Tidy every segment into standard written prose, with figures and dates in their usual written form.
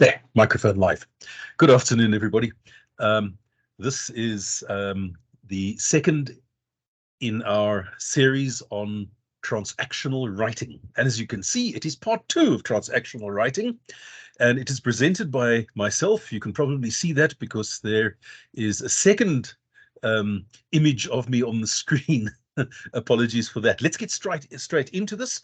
There, microphone live. Good afternoon, everybody. This is the second in our series on transactional writing. And as you can see, it is part 2 of transactional writing. And it is presented by myself. You can probably see that because there is a second image of me on the screen. Apologies for that. Let's get straight into this.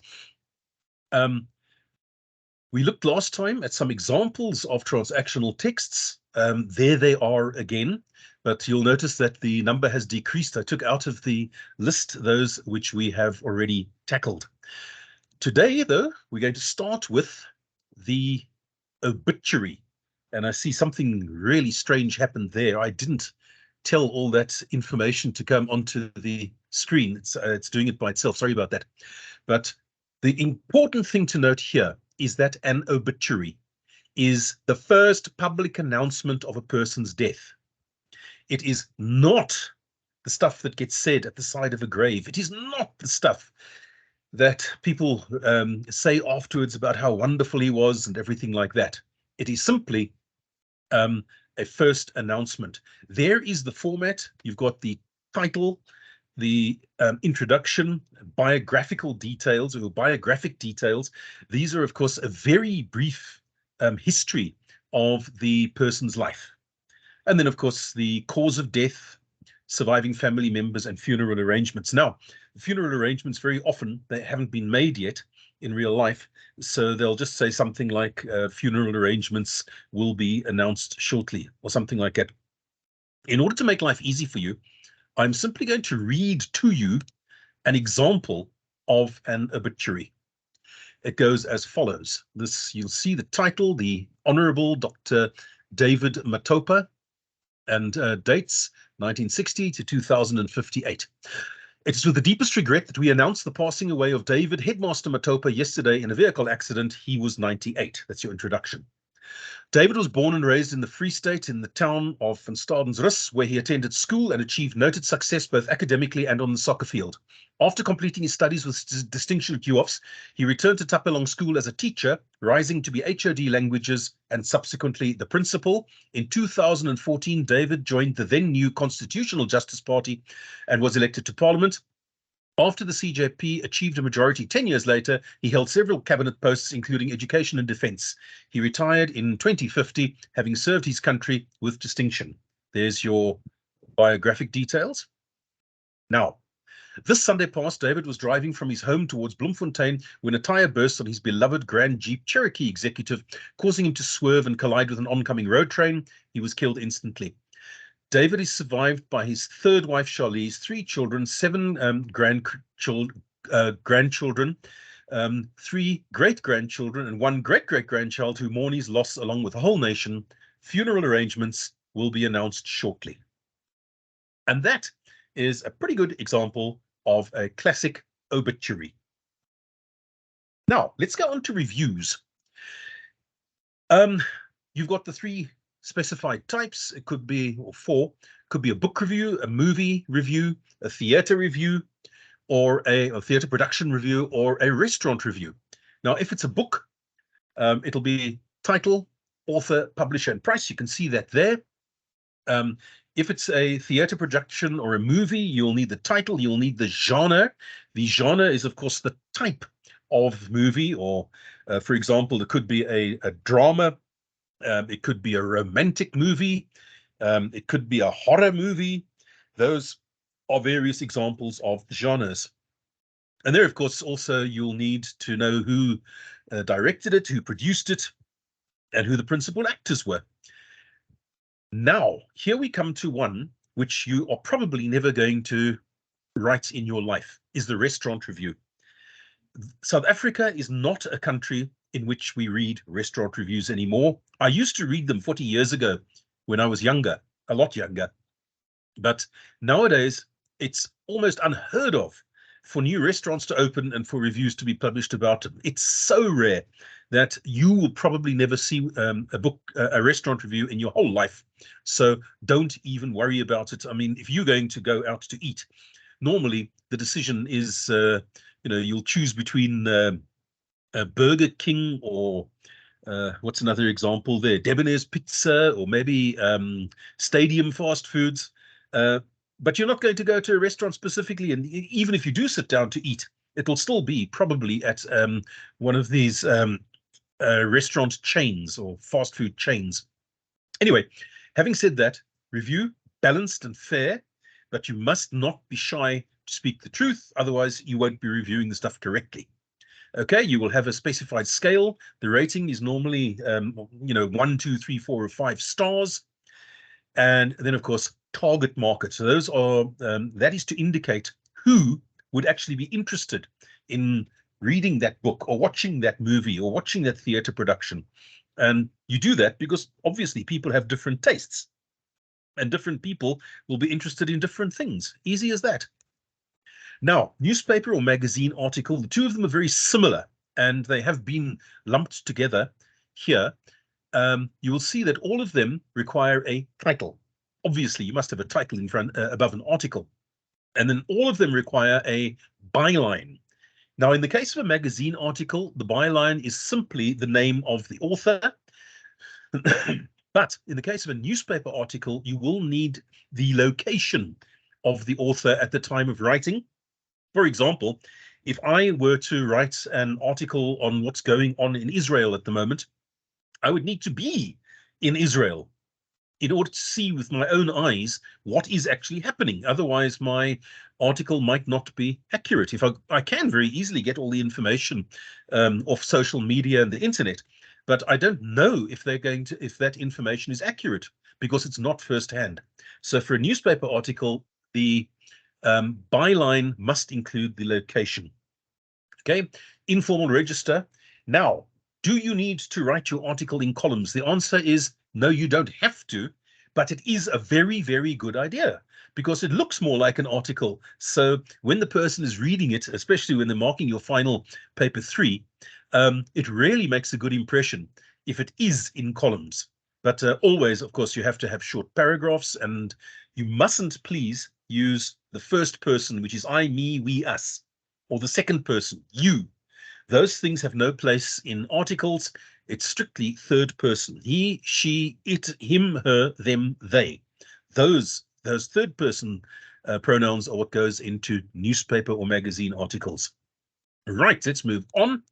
We looked last time at some examples of transactional texts. There they are again, but you'll notice that the number has decreased. I took out of the list those which we have already tackled. Today, though, we're going to start with the obituary. And I see something really strange happened there. I didn't tell all that information to come onto the screen. It's doing it by itself. Sorry about that. But the important thing to note here is that an obituary is the first public announcement of a person's death. It is not the stuff that gets said at the side of a grave. It is not the stuff that people say afterwards about how wonderful he was and everything like that. It is simply a first announcement. There is the format. You've got the title, the introduction, biographical details or biographic details. These are, of course, a very brief history of the person's life. And then, of course, the cause of death, surviving family members, and funeral arrangements. Now, funeral arrangements, very often, they haven't been made yet in real life. So they'll just say something like funeral arrangements will be announced shortly or something like that. In order to make life easy for you, I'm simply going to read to you an example of an obituary. It goes as follows. You'll see the title, the Honorable Dr. David Matopa, and dates 1960 to 2058. It is with the deepest regret that we announce the passing away of David Headmaster Matopa yesterday in a vehicle accident. He was 98. That's your introduction. David was born and raised in the Free State in the town of Van Stadensrus, where he attended school and achieved noted success both academically and on the soccer field. After completing his studies with distinction at UOFs, he returned to Tapelong School as a teacher, rising to be HOD languages and subsequently the principal. In 2014, David joined the then new Constitutional Justice Party and was elected to Parliament. After the CJP achieved a majority 10 years later, he held several cabinet posts, including education and defense. He retired in 2050, having served his country with distinction. There's your biographic details. Now, this Sunday past, David was driving from his home towards Bloemfontein when a tire burst on his beloved Grand Jeep Cherokee executive, causing him to swerve and collide with an oncoming road train. He was killed instantly. David is survived by his third wife, Charlize, 3 children, 7 grandchildren, 3 great-grandchildren, and 1 great-great-grandchild who mourn his loss along with the whole nation. Funeral arrangements will be announced shortly. And that is a pretty good example of a classic obituary. Now, let's go on to reviews. You've got the 3 specified types. It could be, or 4, could be a book review, a movie review, a theater review, or a theater production review, or a restaurant review. Now, if it's a book, it'll be title, author, publisher, and price. You can see that there. If it's a theater production or a movie, you'll need the title, you'll need the genre. The genre is, of course, the type of movie, or, for example, it could be a drama. It could be a romantic movie. It could be a horror movie. Those are various examples of genres. And there, of course, also you'll need to know who directed it, who produced it, and who the principal actors were. Now, here we come to one which you are probably never going to write in your life, is the restaurant review. South Africa is not a country in which we read restaurant reviews anymore. I used to read them 40 years ago when I was younger, a lot younger. But nowadays, it's almost unheard of for new restaurants to open and for reviews to be published about them. It's so rare that you will probably never see a restaurant review in your whole life. So don't even worry about it. I mean, if you're going to go out to eat, normally the decision is, you'll choose between Burger King or What's another example there? Debonair's Pizza, or maybe Stadium Fast Foods. But you're not going to go to a restaurant specifically, and even if you do sit down to eat, it'll still be probably at one of these restaurant chains or fast food chains. Anyway, having said that, review balanced and fair, but you must not be shy to speak the truth. Otherwise, you won't be reviewing the stuff correctly. Okay, you will have a specified scale. The rating is normally, 1, 2, 3, 4, or 5 stars. And then, of course, target market. So those are, that is to indicate who would actually be interested in reading that book or watching that movie or watching that theater production. And you do that because obviously people have different tastes and different people will be interested in different things. Easy as that. Now, newspaper or magazine article, the two of them are very similar and they have been lumped together here. You will see that all of them require a title. Obviously, you must have a title in front above an article. And then all of them require a byline. Now, in the case of a magazine article, the byline is simply the name of the author. But in the case of a newspaper article, you will need the location of the author at the time of writing. For example, if I were to write an article on what's going on in Israel at the moment, I would need to be in Israel in order to see with my own eyes what is actually happening. Otherwise, my article might not be accurate. If I can very easily get all the information off social media and the internet, but I don't know if if that information is accurate because it's not firsthand. So for a newspaper article, the byline must include the location. Okay, informal register. Now, do you need to write your article in columns? The answer is no, you don't have to, but it is a very, very good idea because it looks more like an article. So when the person is reading it, especially when they're marking your final paper 3, it really makes a good impression if it is in columns. But always, of course, you have to have short paragraphs, and you mustn't, please, use the first person, which is I, me, we, us, or the second person, you. Those things have no place in articles. It's strictly third person. He, she, it, him, her, them, they. Those third person pronouns are what goes into newspaper or magazine articles. Right, let's move on.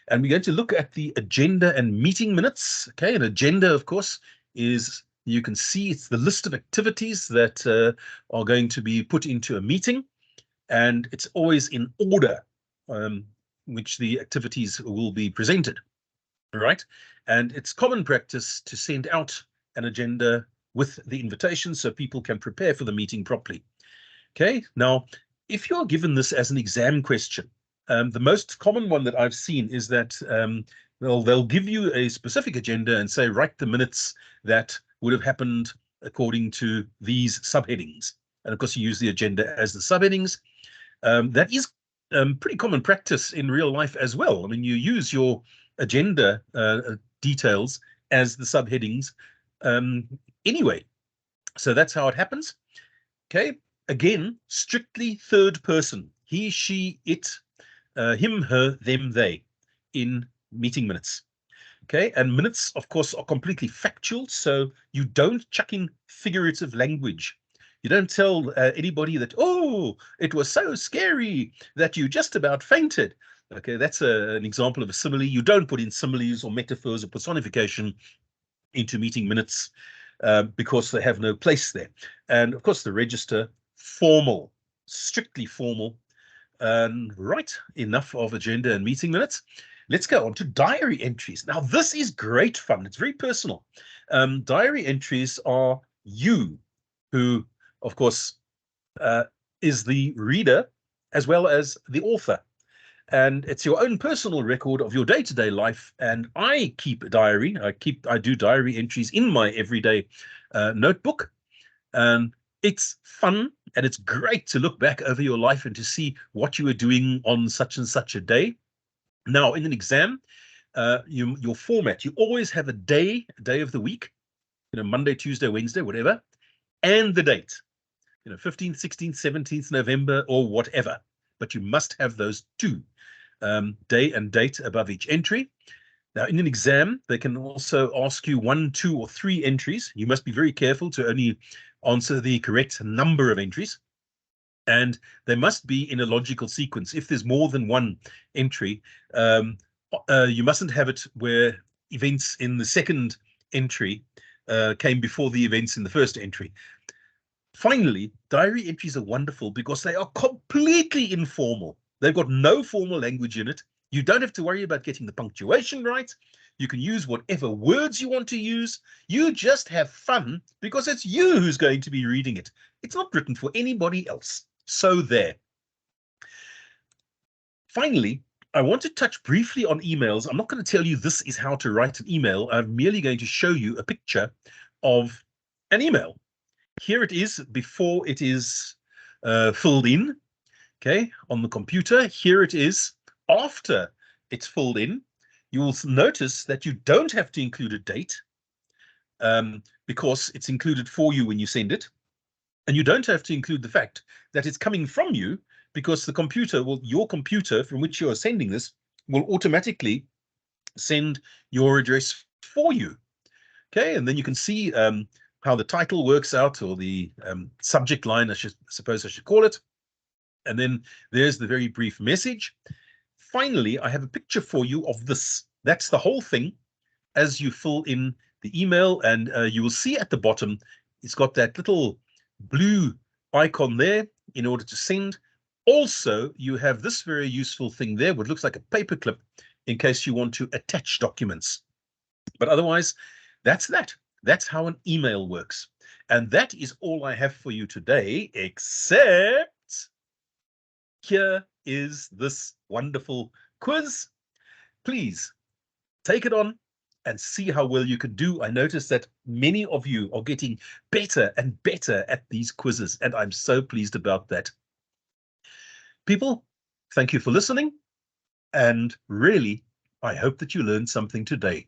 And we're going to look at the agenda and meeting minutes. Okay, an agenda, of course, is, you can see it's the list of activities that are going to be put into a meeting. And it's always in order which the activities will be presented, right? And it's common practice to send out an agenda with the invitation so people can prepare for the meeting properly. Okay, now, if you're given this as an exam question, the most common one that I've seen is that they'll give you a specific agenda and say, write the minutes that would have happened according to these subheadings. And of course, you use the agenda as the subheadings. That is pretty common practice in real life as well. I mean, you use your agenda details as the subheadings anyway. So that's how it happens. Okay, again, strictly third person. He, she, it, him, her, them, they in meeting minutes. Okay, and minutes, of course, are completely factual. So you don't chuck in figurative language. You don't tell anybody that, oh, it was so scary that you just about fainted. Okay, that's an example of a simile. You don't put in similes or metaphors or personification into meeting minutes because they have no place there. And of course, the register, formal, strictly formal. Right, enough of agenda and meeting minutes. Let's go on to diary entries. Now, this is great fun. It's very personal. Diary entries are you who, of course, is the reader as well as the author. And it's your own personal record of your day-to-day life. And I keep a diary. I do diary entries in my everyday notebook. It's fun and it's great to look back over your life and to see what you were doing on such and such a day. Now, in an exam, your format, you always have a day of the week, Monday, Tuesday, Wednesday, whatever, and the date, 15th, 16th, 17th November, or whatever. But you must have those two, day and date above each entry. Now, in an exam, they can also ask you 1, 2, or 3 entries. You must be very careful to only answer the correct number of entries. And they must be in a logical sequence. If there's more than one entry, you mustn't have it where events in the second entry came before the events in the first entry. Finally, diary entries are wonderful because they are completely informal. They've got no formal language in it. You don't have to worry about getting the punctuation right. You can use whatever words you want to use. You just have fun because it's you who's going to be reading it. It's not written for anybody else. So there. Finally, I want to touch briefly on emails. I'm not going to tell you this is how to write an email. I'm merely going to show you a picture of an email. Here it is before it is filled in, okay, on the computer. Here it is after it's filled in. You will notice that you don't have to include a date because it's included for you when you send it. And you don't have to include the fact that it's coming from you because the computer your computer from which you are sending this will automatically send your address for you. Okay, and then you can see how the title works out, or the subject line, I suppose I should call it. And then there's the very brief message. Finally, I have a picture for you of this. That's the whole thing as you fill in the email, and you will see at the bottom, it's got that little blue icon there in order to send. Also, you have this very useful thing there, what looks like a paperclip in case you want to attach documents. But otherwise, that's that. That's how an email works. And that is all I have for you today, except here is this wonderful quiz. Please take it on and see how well you can do. I notice that many of you are getting better and better at these quizzes, and I'm so pleased about that. People, thank you for listening, and really, I hope that you learned something today.